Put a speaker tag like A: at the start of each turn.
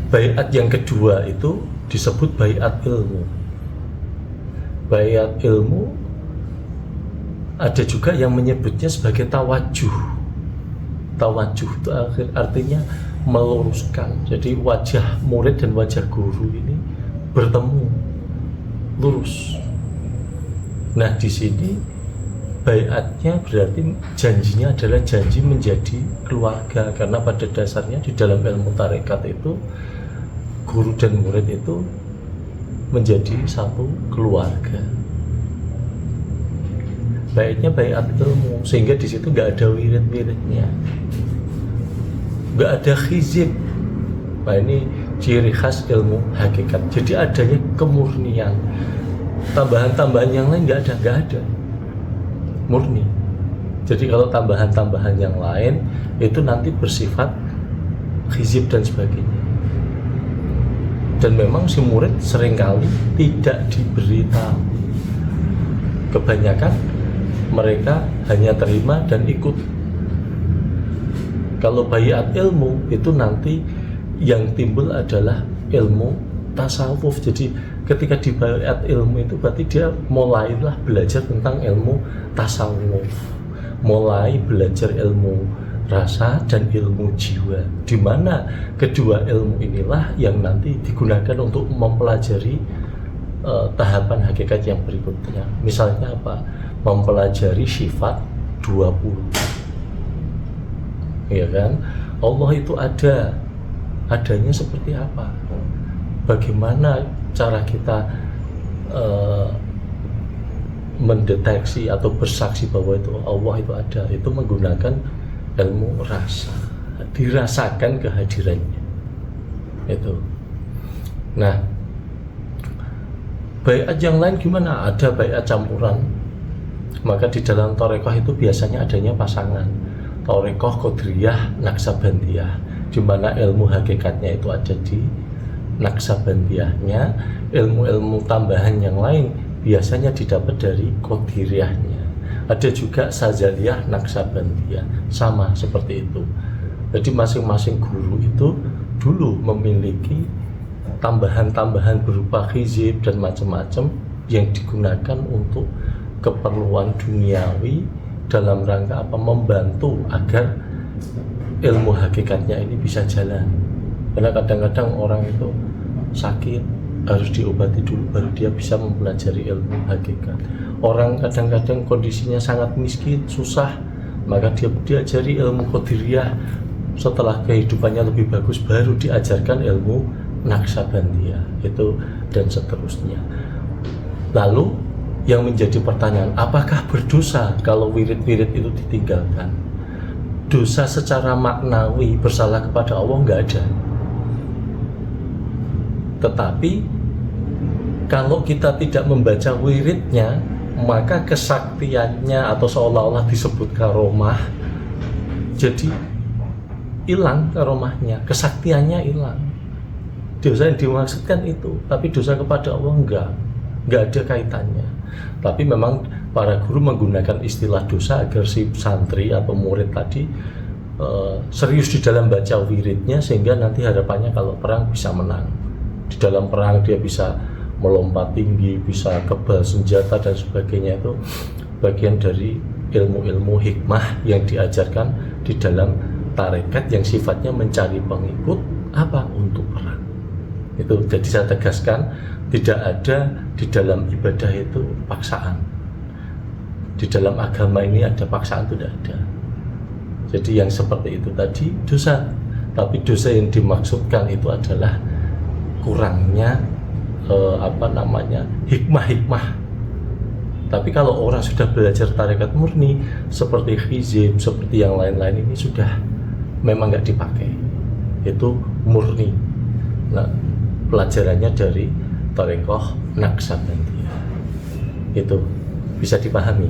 A: Baiat yang kedua itu disebut baiat ilmu. Baiat ilmu ada juga yang menyebutnya sebagai tawajuh. Tawajuh itu artinya meluruskan. Jadi wajah murid dan wajah guru ini bertemu lurus. Nah, di sini baiatnya berarti janjinya adalah janji menjadi keluarga, karena pada dasarnya di dalam ilmu tarekat itu guru dan murid itu menjadi satu keluarga. Baiatnya baiat ilmu, sehingga di situ nggak ada wirid-wiridnya, nggak ada khizib. Nah, ini ciri khas ilmu hakikat. Jadi adanya kemurnian. Tambahan-tambahan yang lain nggak ada, murni. Jadi kalau tambahan-tambahan yang lain itu nanti bersifat khizib dan sebagainya. Dan memang si murid seringkali tidak diberitahu. Kebanyakan mereka hanya terima dan ikut. Kalau baiat ilmu itu nanti yang timbul adalah ilmu tasawuf. Jadi ketika di baiat ilmu itu berarti dia mulailah belajar tentang ilmu tasawuf, mulai belajar ilmu rasa dan ilmu jiwa, di mana kedua ilmu inilah yang nanti digunakan untuk mempelajari tahapan hakikat yang berikutnya. Misalnya apa? Mempelajari sifat 20. Ya kan? Allah itu adanya seperti apa? Bagaimana cara kita mendeteksi atau bersaksi bahwa itu Allah itu ada? Itu menggunakan ilmu rasa, dirasakan kehadirannya itu. Nah, baiat yang lain gimana? Ada baiat campuran. Maka di dalam Thariqah itu biasanya adanya pasangan Thariqah Qadiriyah Naksabandiyah, di mana ilmu hakikatnya itu ada di Naksabandiyahnya. Ilmu-ilmu tambahan yang lain biasanya didapat dari Qadiriyahnya. Ada juga Sazaliyah Naksabandiyah, sama seperti itu. Jadi masing-masing guru itu dulu memiliki tambahan-tambahan berupa khizib dan macam-macam yang digunakan untuk keperluan duniawi dalam rangka apa? Membantu agar ilmu hakikatnya ini bisa jalan. Karena kadang-kadang orang itu sakit, harus diobati dulu baru dia bisa mempelajari ilmu hakikat. Orang kadang-kadang kondisinya sangat miskin, susah, maka dia diajari ilmu Qadiriyah. Setelah kehidupannya lebih bagus baru diajarkan ilmu Naksabandiyah, itu dan seterusnya. Lalu yang menjadi pertanyaan, apakah berdosa kalau wirid-wirid itu ditinggalkan? Dosa secara maknawi bersalah kepada Allah nggak ada. Tetapi kalau kita tidak membaca wiridnya, maka kesaktiannya atau seolah-olah disebut karomah, jadi hilang karomahnya, kesaktiannya hilang. Dosa yang dimaksudkan itu, tapi dosa kepada Allah enggak ada kaitannya. Tapi memang para guru menggunakan istilah dosa agar si santri atau murid tadi serius di dalam baca wiridnya, sehingga nanti harapannya kalau perang bisa menang. Di dalam perang dia bisa melompat tinggi, bisa kebal senjata dan sebagainya. Itu bagian dari ilmu-ilmu hikmah yang diajarkan di dalam tarekat yang sifatnya mencari pengikut apa? Untuk perang. Itu jadi saya tegaskan, tidak ada di dalam ibadah itu paksaan. Di dalam agama ini ada paksaan, tidak ada. Jadi yang seperti itu tadi dosa. Tapi dosa yang dimaksudkan itu adalah kurangnya hikmah-hikmah. Tapi kalau orang sudah belajar tarekat murni seperti khizib, seperti yang lain-lain ini sudah memang nggak dipakai, itu murni. Nah, pelajarannya dari tarekat Naksabandiyah itu bisa dipahami.